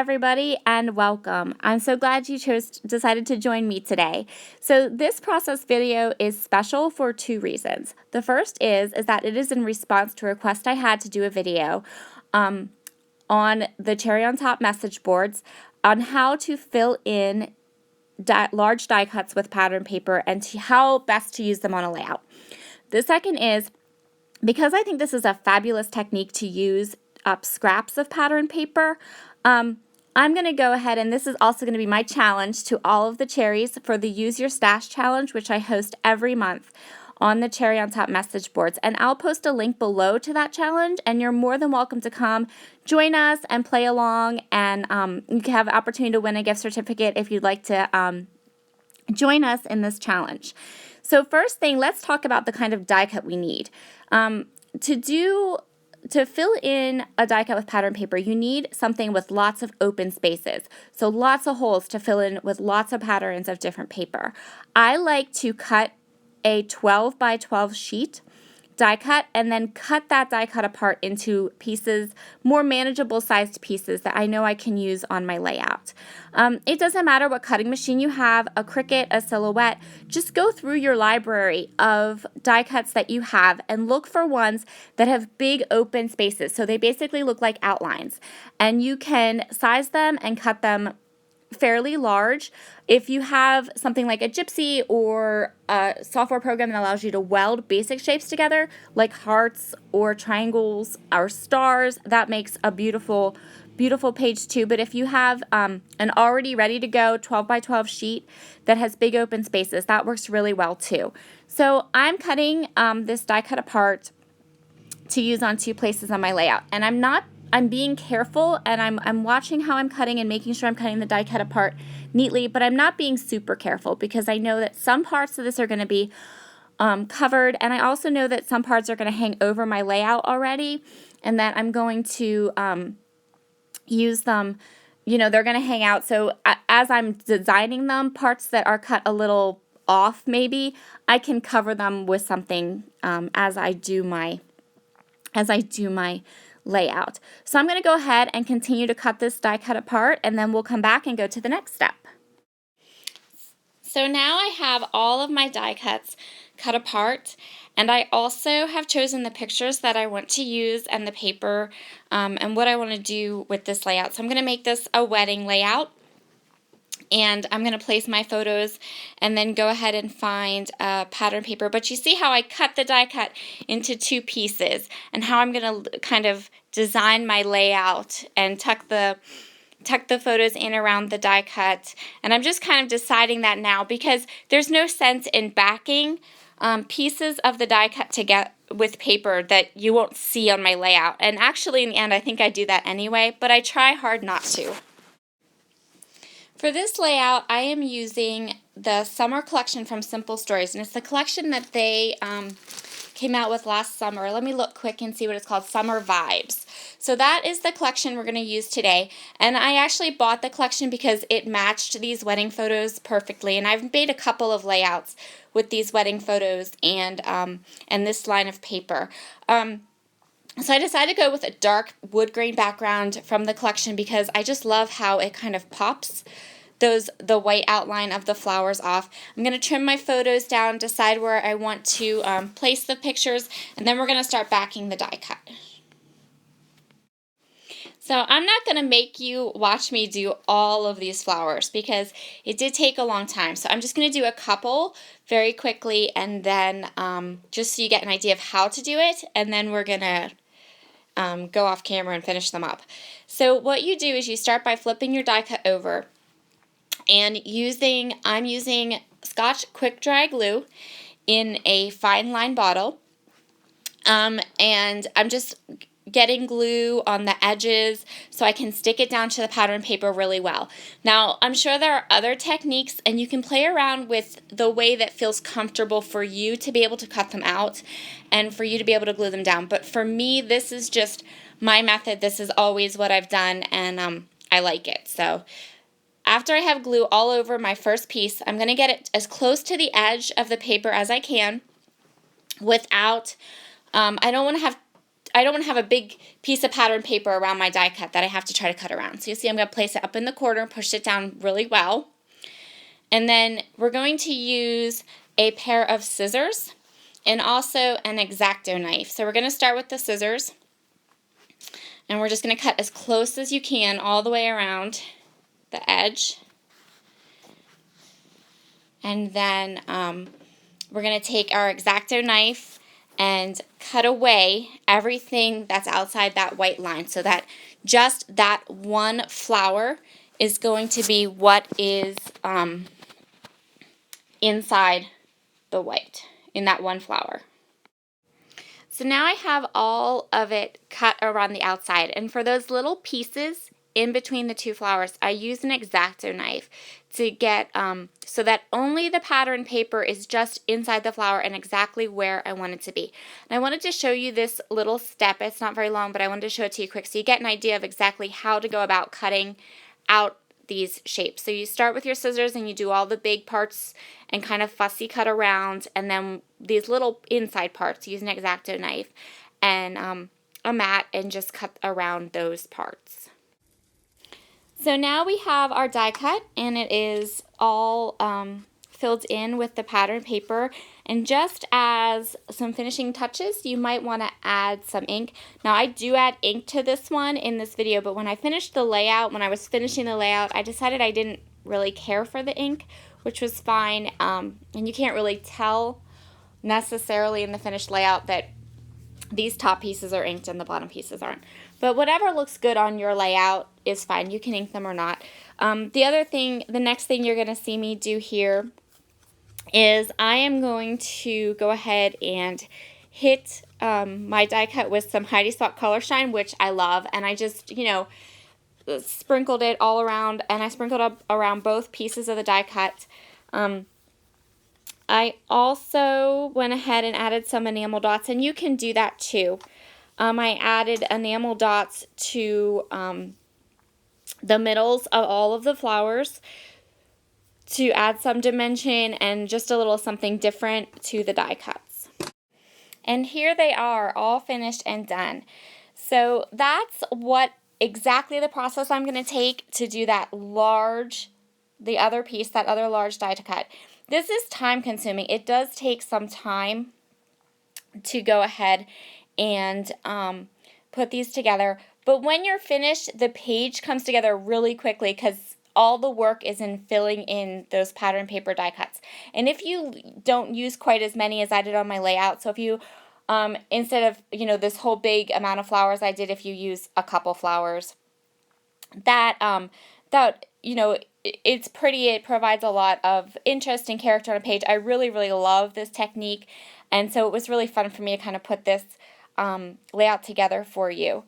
everybody, and welcome. I'm so glad you decided to join me today. So this process video is special for two reasons. The first is that it is in response to a request I had to do a video on the Cherry on Top message boards on how to fill in large die cuts with pattern paper and how best to use them on a layout. The second is because I think this is a fabulous technique to use up scraps of pattern paper. I'm going to go ahead, and this is also going to be my challenge to all of the cherries for the Use Your Stash Challenge, which I host every month on the Cherry on Top message boards. And I'll post a link below to that challenge, and you're more than welcome to come join us and play along, and you can have an opportunity to win a gift certificate if you'd like to join us in this challenge. So first thing, let's talk about the kind of die cut we need. To fill in a die cut with pattern paper, you need something with lots of open spaces. So lots of holes to fill in with lots of patterns of different paper. I like to cut a 12 by 12 sheet die cut and then cut that die cut apart into pieces, more manageable sized pieces that I know I can use on my layout. It doesn't matter what cutting machine you have, a Cricut, a Silhouette, just go through your library of die cuts that you have and look for ones that have big open spaces. So they basically look like outlines, and you can size them and cut them fairly large. If you have something like a Gypsy or a software program that allows you to weld basic shapes together, like hearts or triangles or stars, that makes a beautiful, beautiful page too. But if you have an already ready to go 12 by 12 sheet that has big open spaces, that works really well too. So I'm cutting this die cut apart to use on two places on my layout, and I'm being careful, and I'm watching how I'm cutting and making sure I'm cutting the die cut apart neatly, but I'm not being super careful because I know that some parts of this are going to be covered, and I also know that some parts are going to hang over my layout already, and that I'm going to use them, they're going to hang out. So as I'm designing them, parts that are cut a little off maybe, I can cover them with something as I do my layout. So I'm going to go ahead and continue to cut this die cut apart, and then we'll come back and go to the next step. So now I have all of my die cuts cut apart, and I also have chosen the pictures that I want to use and the paper and what I want to do with this layout. So I'm going to make this a wedding layout, and I'm going to place my photos and then go ahead and find pattern paper. But you see how I cut the die cut into two pieces and how I'm going to kind of design my layout and tuck the photos in around the die cut. And I'm just kind of deciding that now because there's no sense in backing pieces of the die cut together with paper that you won't see on my layout. And actually in the end I think I do that anyway, but I try hard not to. For this layout, I am using the summer collection from Simple Stories, and it's the collection that they came out with last summer. Let me look quick and see what it's called, Summer Vibes. So that is the collection we're going to use today, and I actually bought the collection because it matched these wedding photos perfectly, and I've made a couple of layouts with these wedding photos and this line of paper. So I decided to go with a dark wood grain background from the collection because I just love how it kind of pops the white outline of the flowers off. I'm going to trim my photos down, decide where I want to place the pictures, and then we're going to start backing the die cut. So I'm not going to make you watch me do all of these flowers because it did take a long time. So I'm just going to do a couple very quickly, and then just so you get an idea of how to do it, and then we're going to go off camera and finish them up. So what you do is you start by flipping your die cut over and I'm using Scotch Quick Dry Glue in a fine line bottle, and I'm just getting glue on the edges so I can stick it down to the pattern paper really well. Now, I'm sure there are other techniques, and you can play around with the way that feels comfortable for you to be able to cut them out and for you to be able to glue them down. But for me, this is just my method. This is always what I've done, and I like it. So after I have glue all over my first piece, I'm going to get it as close to the edge of the paper as I can without, I don't want to have I don't want to have a big piece of pattern paper around my die cut that I have to try to cut around. So you see I'm going to place it up in the corner, push it down really well. And then we're going to use a pair of scissors and also an X-Acto knife. So we're going to start with the scissors, and we're just going to cut as close as you can all the way around the edge. And then we're going to take our X-Acto knife and cut away everything that's outside that white line, so that just that one flower is going to be what is inside the white, in that one flower. So now I have all of it cut around the outside, and for those little pieces in between the two flowers, I use an X-Acto knife to get so that only the pattern paper is just inside the flower and exactly where I want it to be. And I wanted to show you this little step. It's not very long, but I wanted to show it to you quick so you get an idea of exactly how to go about cutting out these shapes. So you start with your scissors and you do all the big parts and kind of fussy cut around, and then these little inside parts, use an X-Acto knife and a mat, and just cut around those parts. So now we have our die cut, and it is all filled in with the pattern paper. And just as some finishing touches, you might want to add some ink. Now I do add ink to this one in this video, but when I finished the layout, when I was finishing the layout, I decided I didn't really care for the ink, which was fine. And you can't really tell necessarily in the finished layout that these top pieces are inked and the bottom pieces aren't. But whatever looks good on your layout is fine. You can ink them or not. The next thing you're going to see me do here is I am going to go ahead and hit my die cut with some Heidi Swapp Color Shine, which I love. And I just, sprinkled it all around, and I sprinkled up around both pieces of the die cut. I also went ahead and added some enamel dots, and you can do that too. I added enamel dots to the middles of all of the flowers to add some dimension and just a little something different to the die cuts. And here they are, all finished and done. So that's exactly the process I'm going to take to do that the other piece, that other large die to cut. This is time consuming. It does take some time to go ahead and put these together. But when you're finished, the page comes together really quickly because all the work is in filling in those pattern paper die cuts. And if you don't use quite as many as I did on my layout, so if you, instead of, this whole big amount of flowers I did, if you use a couple flowers, it's pretty. It provides a lot of interest and character on a page. I really, really love this technique, and so it was really fun for me to kind of put this layout together for you.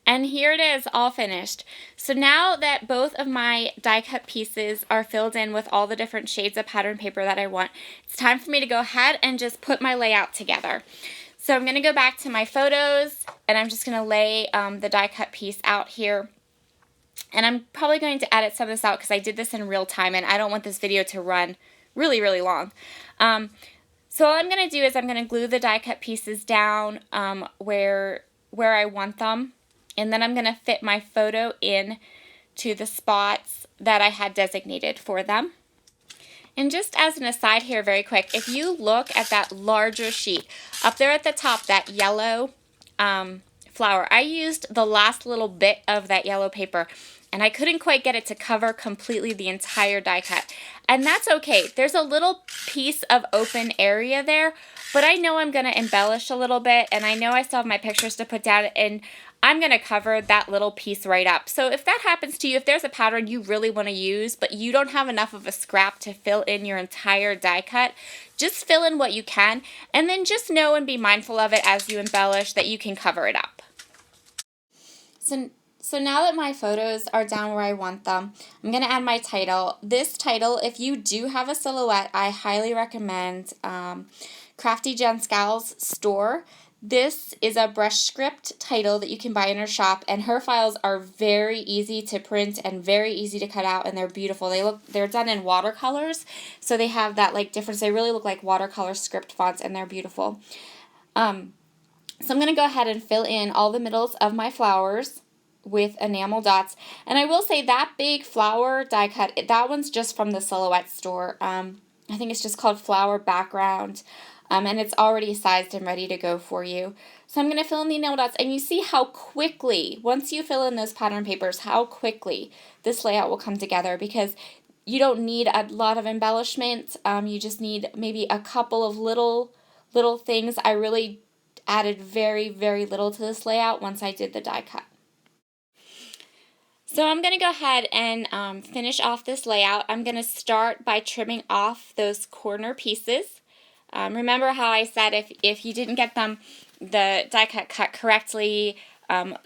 And here it is, all finished. So now that both of my die cut pieces are filled in with all the different shades of pattern paper that I want, it's time for me to go ahead and just put my layout together. So I'm going to go back to my photos, and I'm just going to lay the die cut piece out here. And I'm probably going to edit some of this out because I did this in real time, and I don't want this video to run really, really long. So all I'm going to do is I'm going to glue the die cut pieces down where I want them. And then I'm going to fit my photo in to the spots that I had designated for them. And just as an aside here very quick, if you look at that larger sheet, up there at the top, that yellow flower, I used the last little bit of that yellow paper, and I couldn't quite get it to cover completely the entire die cut. And that's okay. There's a little piece of open area there, but I know I'm going to embellish a little bit, and I know I still have my pictures to put down, and I'm going to cover that little piece right up. So if that happens to you, if there's a pattern you really want to use, but you don't have enough of a scrap to fill in your entire die cut, just fill in what you can, and then just know and be mindful of it as you embellish that you can cover it up. So now that my photos are down where I want them, I'm going to add my title. This title, if you do have a silhouette, I highly recommend Crafty Jen Scowl's store. This is a brush script title that you can buy in her shop, and her files are very easy to print and very easy to cut out, and they're beautiful. They're done in watercolors, so they have that difference. They really look like watercolor script fonts, and they're beautiful. So I'm going to go ahead and fill in all the middles of my flowers with enamel dots. And I will say that big flower die cut, that one's just from the Silhouette store. I think it's just called Flower Background. And it's already sized and ready to go for you. So I'm going to fill in the enamel dots, and you see how quickly, once you fill in those pattern papers, how quickly this layout will come together, because you don't need a lot of embellishment. You just need maybe a couple of little things. I really added very, very little to this layout once I did the die cut. So I'm going to go ahead and finish off this layout. I'm going to start by trimming off those corner pieces. Remember how I said if you didn't get them, the die cut correctly,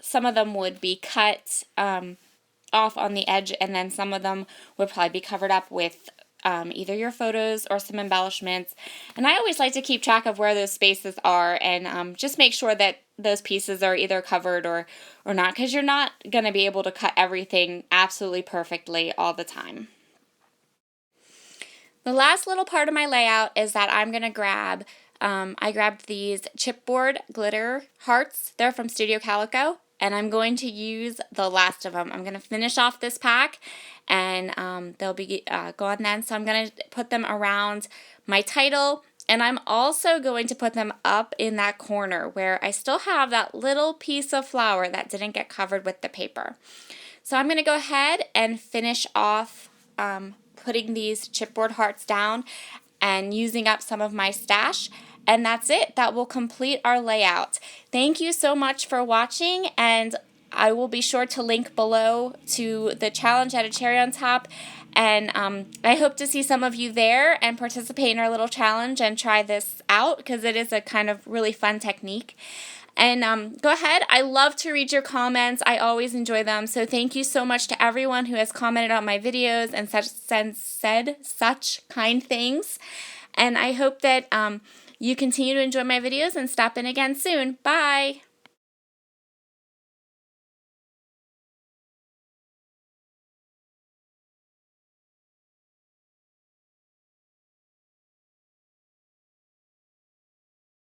some of them would be cut off on the edge, and then some of them would probably be covered up with either your photos or some embellishments. And I always like to keep track of where those spaces are, and just make sure that those pieces are either covered or not, because you're not going to be able to cut everything absolutely perfectly all the time. The last little part of my layout is that I'm going to grab, I grabbed these chipboard glitter hearts. They're from Studio Calico, and I'm going to use the last of them. I'm going to finish off this pack, and they'll be gone then. So I'm going to put them around my title, and I'm also going to put them up in that corner where I still have that little piece of flower that didn't get covered with the paper. So I'm going to go ahead and finish off putting these chipboard hearts down and using up some of my stash. And that's it. That will complete our layout. Thank you so much for watching, and I will be sure to link below to the challenge at a cherry on top. And I hope to see some of you there and participate in our little challenge and try this out, because it is a kind of really fun technique. And go ahead. I love to read your comments. I always enjoy them. So thank you so much to everyone who has commented on my videos and said such kind things. And I hope that you continue to enjoy my videos and stop in again soon. Bye!